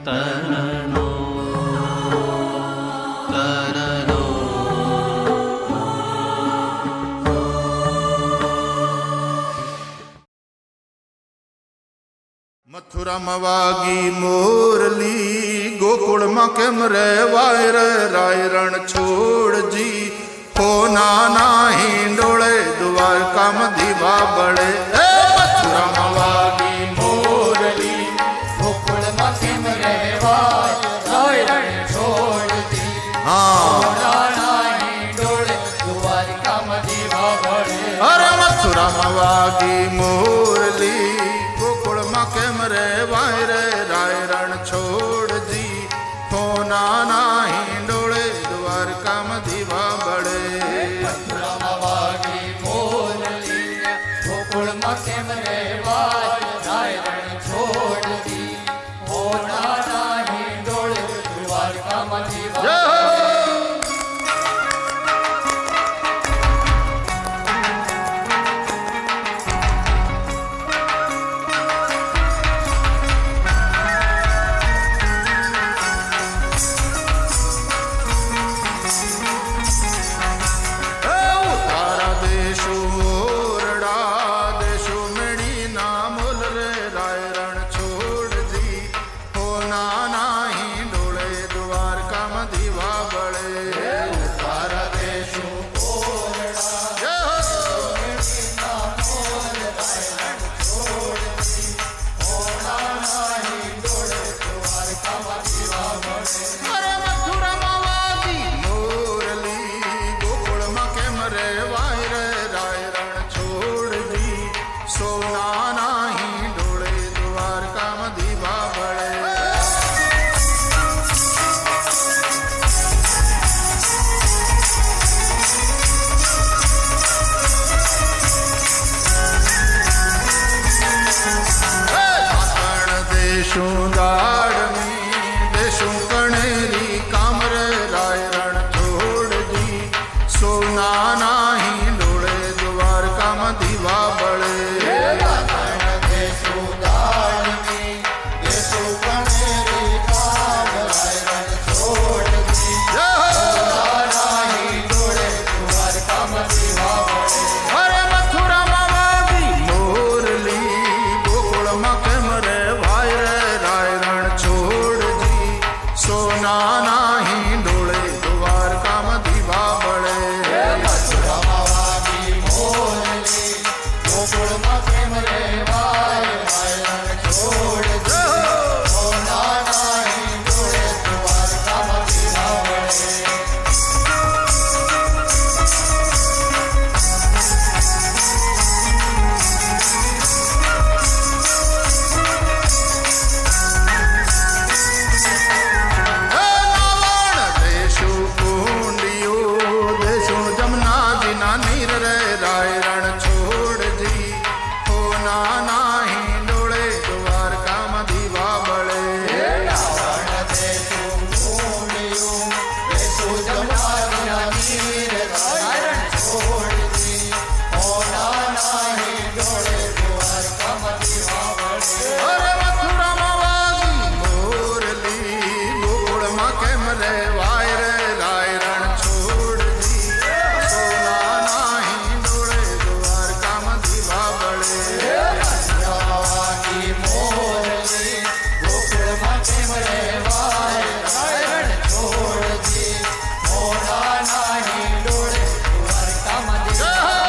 तरनो तरनो मथुरा मवागी मोरली गोकुल में केम रे वायर राय रण छोड़ जी हो नाना हिंडोले द्वारका में दीवा बड़े मथुरा मवागी मोरली गोकुल में केम रे वायर राय रण छोड़ जी हाँ नाना हिंडोले द्वारका में दीवा बड़े। अरे मथुरा मवागी मोरली गोकुल में केम रे वायर राय रण छोड़ जी हो नाना हिंडोले द्वारका में दीवा बड़े मथुरा मवागी मोरली गोकुल में केम रे वायर राय रण छोड़ जी हो नाना हिंडोले द्वारका में दीवा जय हो।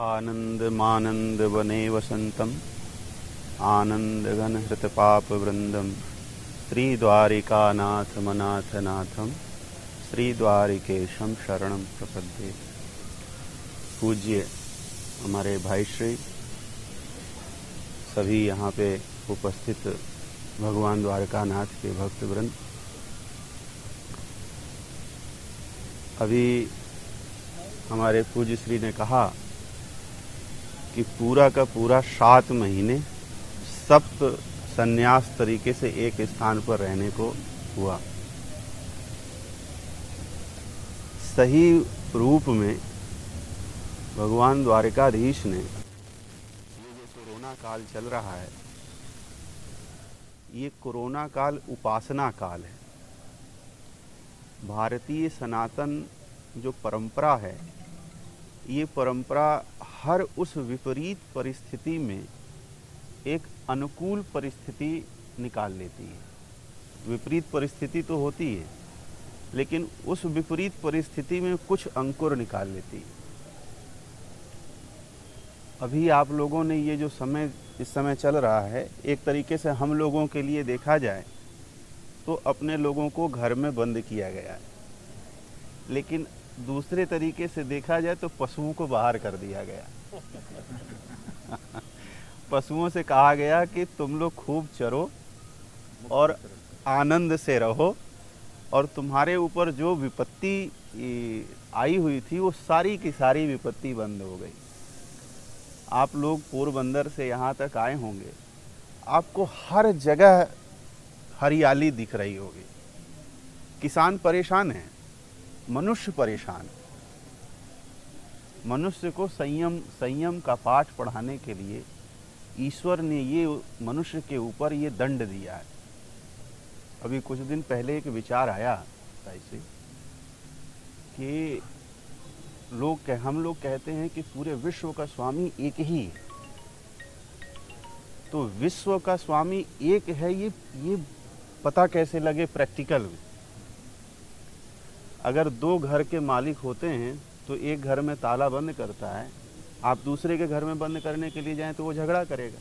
आनंदमानंद वने वसंतम आनंद घन हृत पाप वृंदम श्री द्वारिकानाथ मनाथ नाथम श्री द्वारिकेशम शरणम प्रपद्ये। पूज्य हमारे भाई श्री, सभी यहाँ पे उपस्थित भगवान द्वारकानाथ के भक्तवृंद, अभी हमारे पूज्य श्री ने कहा कि पूरा का पूरा 7 महीने सप्त संन्यास तरीके से एक स्थान पर रहने को हुआ। सही रूप में भगवान द्वारकाधीश ने, ये जो कोरोना काल चल रहा है, ये कोरोना काल उपासना काल है। भारतीय सनातन जो परंपरा है, ये परंपरा हर उस विपरीत परिस्थिति में एक अनुकूल परिस्थिति निकाल लेती है। विपरीत परिस्थिति तो होती है, लेकिन उस विपरीत परिस्थिति में कुछ अंकुर निकाल लेती है। अभी आप लोगों ने ये जो समय इस समय चल रहा है, एक तरीके से हम लोगों के लिए देखा जाए तो अपने लोगों को घर में बंद किया गया है, लेकिन दूसरे तरीके से देखा जाए तो पशुओं को बाहर कर दिया गया। पशुओं से कहा गया कि तुम लोग खूब चरो और आनंद से रहो, और तुम्हारे ऊपर जो विपत्ति आई हुई थी वो सारी की सारी विपत्ति बंद हो गई। आप लोग पोरबंदर से यहाँ तक आए होंगे, आपको हर जगह हरियाली दिख रही होगी। किसान परेशान हैं, मनुष्य परेशान। मनुष्य को संयम का पाठ पढ़ाने के लिए ईश्वर ने ये मनुष्य के ऊपर ये दंड दिया है। अभी कुछ दिन पहले एक विचार आया ऐसे कि हम लोग कहते हैं कि पूरे विश्व का स्वामी एक ही है। तो विश्व का स्वामी एक है, ये पता कैसे लगे प्रैक्टिकल में? अगर 2 घर के मालिक होते हैं तो एक घर में ताला बंद करता है, आप दूसरे के घर में बंद करने के लिए जाएं तो वो झगड़ा करेगा।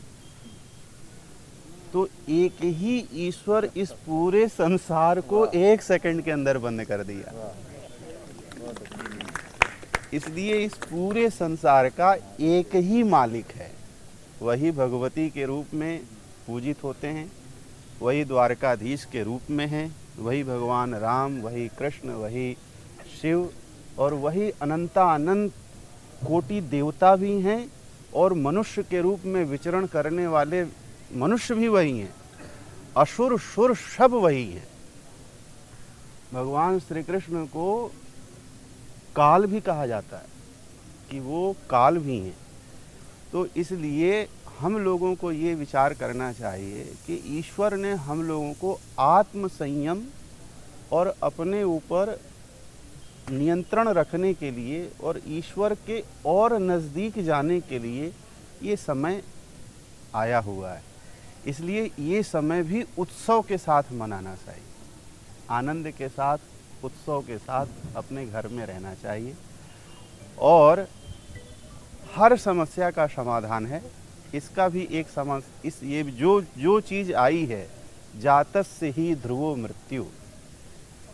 तो एक ही ईश्वर इस पूरे संसार को 1 सेकंड के अंदर बंद कर दिया। इसलिए इस पूरे संसार का एक ही मालिक है, वही भगवती के रूप में पूजित होते हैं, वही द्वारकाधीश के रूप में हैं, वही भगवान राम, वही कृष्ण, वही शिव, और वही अनंत कोटि देवता भी हैं, और मनुष्य के रूप में विचरण करने वाले मनुष्य भी वही हैं, असुर सुर सब वही हैं। भगवान श्री कृष्ण को काल भी कहा जाता है कि वो काल भी हैं। तो इसलिए हम लोगों को ये विचार करना चाहिए कि ईश्वर ने हम लोगों को आत्म संयम और अपने ऊपर नियंत्रण रखने के लिए और ईश्वर के और नज़दीक जाने के लिए ये समय आया हुआ है। इसलिए ये समय भी उत्सव के साथ मनाना चाहिए, आनंद के साथ, उत्सव के साथ अपने घर में रहना चाहिए। और हर समस्या का समाधान है, इसका भी एक ये जो चीज़ आई है, जातस्य ही ध्रुवो मृत्यु,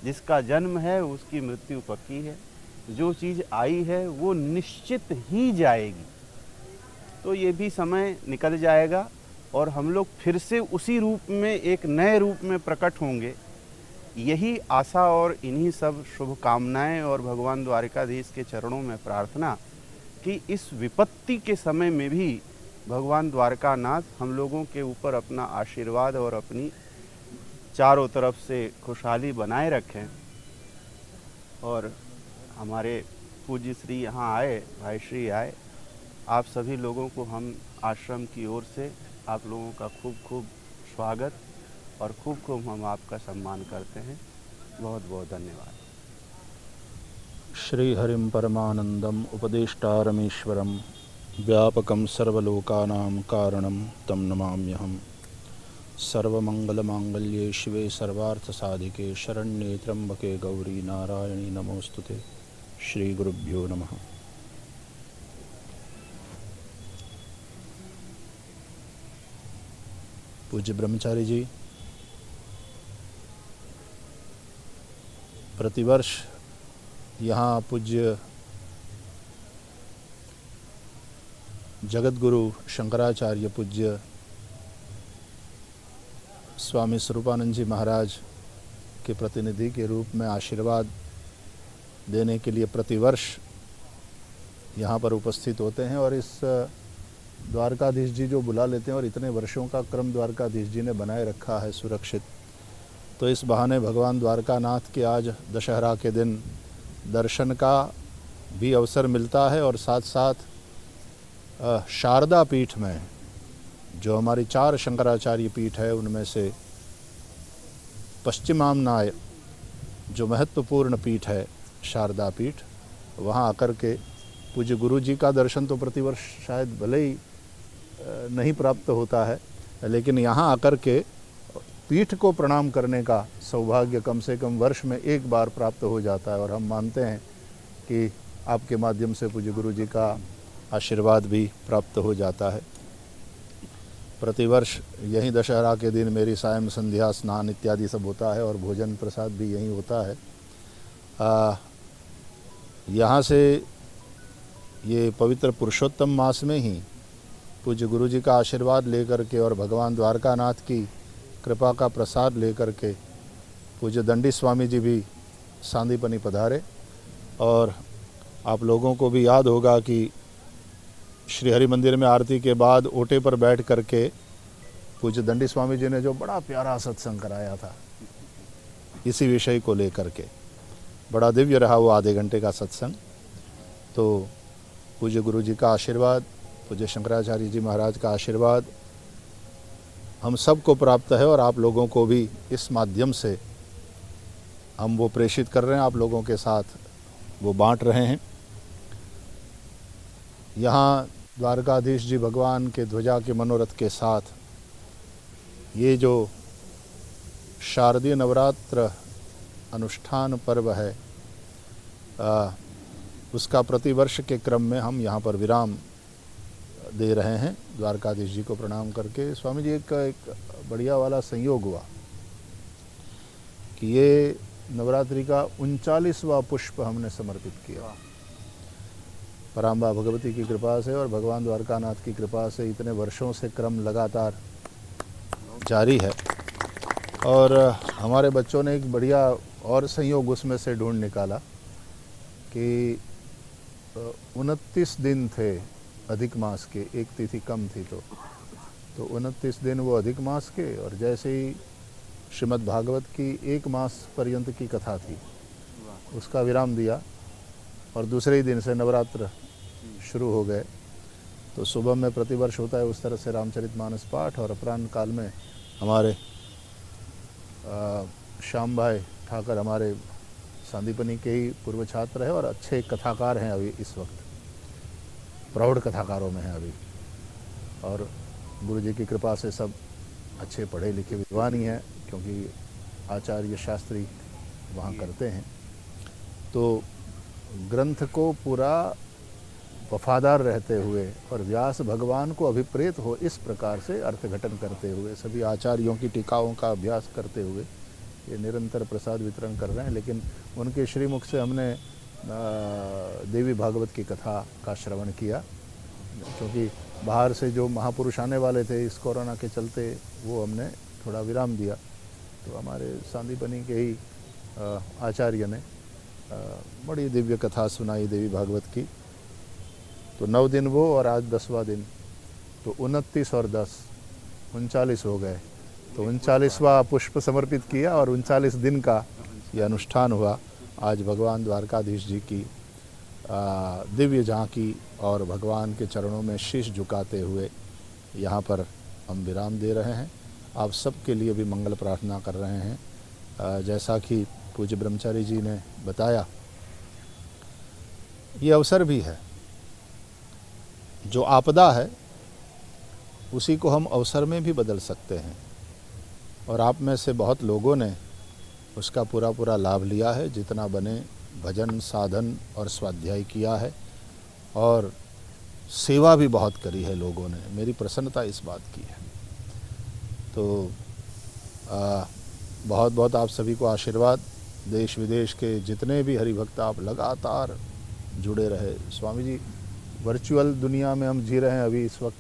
जिसका जन्म है उसकी मृत्यु पक्की है। जो चीज़ आई है वो निश्चित ही जाएगी। तो ये भी समय निकल जाएगा और हम लोग फिर से उसी रूप में, एक नए रूप में प्रकट होंगे। यही आशा और इन्हीं सब शुभकामनाएं और भगवान द्वारकाधीश के चरणों में प्रार्थना कि इस विपत्ति के समय में भी भगवान द्वारकानाथ हम लोगों के ऊपर अपना आशीर्वाद और अपनी चारों तरफ से खुशहाली बनाए रखें। और हमारे पूज्य श्री यहाँ आए, भाई श्री आए, आप सभी लोगों को हम आश्रम की ओर से आप लोगों का खूब खूब स्वागत और खूब खूब हम आपका सम्मान करते हैं। बहुत बहुत धन्यवाद। श्री हरिम परमानंदम उपदेष्टारमीश्वरम व्यापकं सर्वलोकानां कारणं तं नमाम्यहम्। सर्वमंगलमांगल्ये शिवे सर्वार्थसाधिके शरण्ये त्र्यंबके गौरी नारायणी नमोस्तुते। श्री गुरुभ्यो नमः। पूज्य ब्रह्मचारी जी प्रतिवर्ष यहाँ पूज्य जगत गुरु शंकराचार्य पूज्य स्वामी स्वरूपानंद जी महाराज के प्रतिनिधि के रूप में आशीर्वाद देने के लिए प्रतिवर्ष यहाँ पर उपस्थित होते हैं। और इस द्वारकाधीश जी जो बुला लेते हैं और इतने वर्षों का क्रम द्वारकाधीश जी ने बनाए रखा है सुरक्षित, तो इस बहाने भगवान द्वारकानाथ के आज दशहरा के दिन दर्शन का भी अवसर मिलता है। और साथ साथ शारदा पीठ में जो हमारी 4 शंकराचार्य पीठ है उनमें से पश्चिमामनाय जो महत्वपूर्ण पीठ है शारदा पीठ, वहाँ आकर के पूज्य गुरु जी का दर्शन तो प्रतिवर्ष शायद भले ही नहीं प्राप्त होता है, लेकिन यहाँ आकर के पीठ को प्रणाम करने का सौभाग्य कम से कम वर्ष में एक बार प्राप्त हो जाता है। और हम मानते हैं कि आपके माध्यम से पूज्य गुरु जी का आशीर्वाद भी प्राप्त हो जाता है। प्रतिवर्ष यही दशहरा के दिन मेरी सायं संध्या स्नान इत्यादि सब होता है और भोजन प्रसाद भी यहीं होता है। यहाँ से ये पवित्र पुरुषोत्तम मास में ही पूज्य गुरु जी का आशीर्वाद लेकर के और भगवान द्वारकानाथ की कृपा का प्रसाद लेकर के पूज्य दंडी स्वामी जी भी सांदीपनी पधारे। और आप लोगों को भी याद होगा कि श्री हरि मंदिर में आरती के बाद ओटे पर बैठ करके पूज्य दंडी स्वामी जी ने जो बड़ा प्यारा सत्संग कराया था इसी विषय को लेकर के, बड़ा दिव्य रहा वो आधे घंटे का सत्संग। तो पूज्य गुरु जी का आशीर्वाद, पूज्य शंकराचार्य जी महाराज का आशीर्वाद हम सबको प्राप्त है और आप लोगों को भी इस माध्यम से हम वो प्रेषित कर रहे हैं, आप लोगों के साथ वो बांट रहे हैं। यहाँ द्वारकाधीश जी भगवान के ध्वजा के मनोरथ के साथ ये जो शारदीय नवरात्र अनुष्ठान पर्व है उसका प्रतिवर्ष के क्रम में हम यहाँ पर विराम दे रहे हैं। द्वारकाधीश जी को प्रणाम करके स्वामी जी एक बढ़िया वाला संयोग हुआ कि ये नवरात्रि का 39वां पुष्प हमने समर्पित किया। पराम्बा भगवती की कृपा से और भगवान द्वारकानाथ की कृपा से इतने वर्षों से क्रम लगातार जारी है। और हमारे बच्चों ने एक बढ़िया और संयोग उसमें से ढूंढ निकाला कि 29 दिन थे अधिक मास के, एक तिथि कम थी तो 29 दिन वो अधिक मास के, और जैसे ही श्रीमद् भागवत की 1 मास पर्यंत की कथा थी उसका विराम दिया और दूसरे ही दिन से नवरात्र शुरू हो गए। तो सुबह में प्रतिवर्ष होता है उस तरह से रामचरितमानस पाठ, और अपराह्न काल में हमारे श्याम भाई ठाकर हमारे सांदीपनी के ही पूर्व छात्र हैं और अच्छे कथाकार हैं, अभी इस वक्त प्रौढ़ कथाकारों में हैं अभी, और गुरु जी की कृपा से सब अच्छे पढ़े लिखे विद्वान ही हैं क्योंकि आचार्य शास्त्री वहाँ करते हैं। तो ग्रंथ को पूरा वफादार रहते हुए और व्यास भगवान को अभिप्रेत हो इस प्रकार से अर्थघटन करते हुए सभी आचार्यों की टीकाओं का अभ्यास करते हुए ये निरंतर प्रसाद वितरण कर रहे हैं। लेकिन उनके श्रीमुख से हमने देवी भागवत की कथा का श्रवण किया क्योंकि बाहर से जो महापुरुष आने वाले थे इस कोरोना के चलते वो हमने थोड़ा विराम दिया। तो हमारे सांदीपनी के ही आचार्य ने बड़ी दिव्य कथा सुनाई देवी भागवत की। तो 9 दिन वो और आज 10वां दिन, तो 29 और 10 39 हो गए। तो 39वां पुष्प समर्पित किया और 39 दिन का ये अनुष्ठान हुआ। आज भगवान द्वारकाधीश जी की दिव्य झांकी और भगवान के चरणों में शीश झुकाते हुए यहाँ पर हम विराम दे रहे हैं। आप सबके लिए भी मंगल प्रार्थना कर रहे हैं। जैसा कि पूज्य ब्रह्मचारी जी ने बताया, ये अवसर भी है, जो आपदा है उसी को हम अवसर में भी बदल सकते हैं, और आप में से बहुत लोगों ने उसका पूरा लाभ लिया है। जितना बने भजन साधन और स्वाध्याय किया है और सेवा भी बहुत करी है लोगों ने, मेरी प्रसन्नता इस बात की है। तो बहुत बहुत आप सभी को आशीर्वाद। देश विदेश के जितने भी हरिभक्त आप लगातार जुड़े रहे। स्वामी जी, वर्चुअल दुनिया में हम जी रहे हैं अभी इस वक्त,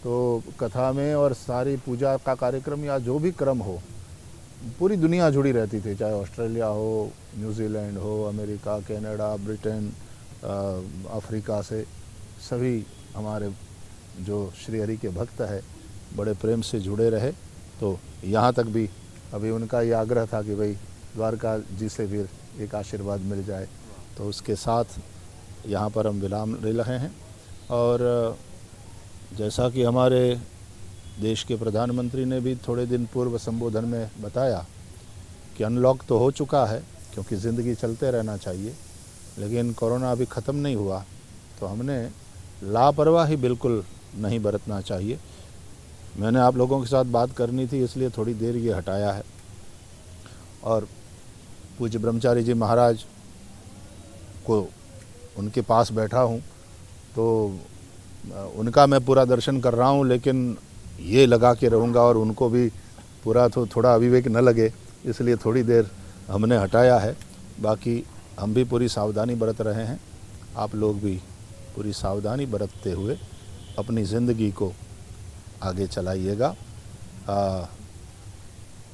तो कथा में और सारी पूजा का कार्यक्रम या जो भी क्रम हो, पूरी दुनिया जुड़ी रहती थी, चाहे ऑस्ट्रेलिया हो, न्यूजीलैंड हो, अमेरिका, कनाडा, ब्रिटेन, अफ्रीका से सभी हमारे जो श्री हरि के भक्त है बड़े प्रेम से जुड़े रहे। तो यहाँ तक भी अभी उनका ये आग्रह था कि भाई द्वारका जी से फिर एक आशीर्वाद मिल जाए, तो उसके साथ यहाँ पर हम विराम ले रहे हैं। और जैसा कि हमारे देश के प्रधानमंत्री ने भी थोड़े दिन पूर्व संबोधन में बताया कि अनलॉक तो हो चुका है, क्योंकि ज़िंदगी चलते रहना चाहिए, लेकिन कोरोना अभी ख़त्म नहीं हुआ, तो हमने लापरवाही बिल्कुल नहीं बरतना चाहिए। मैंने आप लोगों के साथ बात करनी थी, इसलिए थोड़ी देर ये हटाया है। और पूज्य ब्रह्मचारी जी महाराज को उनके पास बैठा हूँ, तो उनका मैं पूरा दर्शन कर रहा हूँ, लेकिन ये लगा के रहूँगा और उनको भी पूरा तो थोड़ा अविवेक न लगे, इसलिए थोड़ी देर हमने हटाया है। बाकी हम भी पूरी सावधानी बरत रहे हैं, आप लोग भी पूरी सावधानी बरतते हुए अपनी ज़िंदगी को आगे चलाइएगा।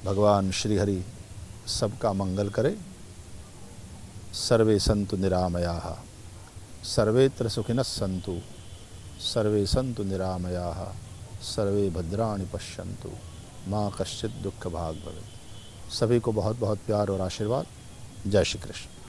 भगवान श्री हरि सबका मंगल करे। सर्वे सन्तु निरामयाः, सर्वेत्र सुखिनः सन्तु, सर्वे सन्तु निरामयाः, सर्वे भद्राणि पश्यन्तु, माँ कश्चित् दुःख भाग् भवेत्। सभी को बहुत बहुत प्यार और आशीर्वाद। जय श्री कृष्ण।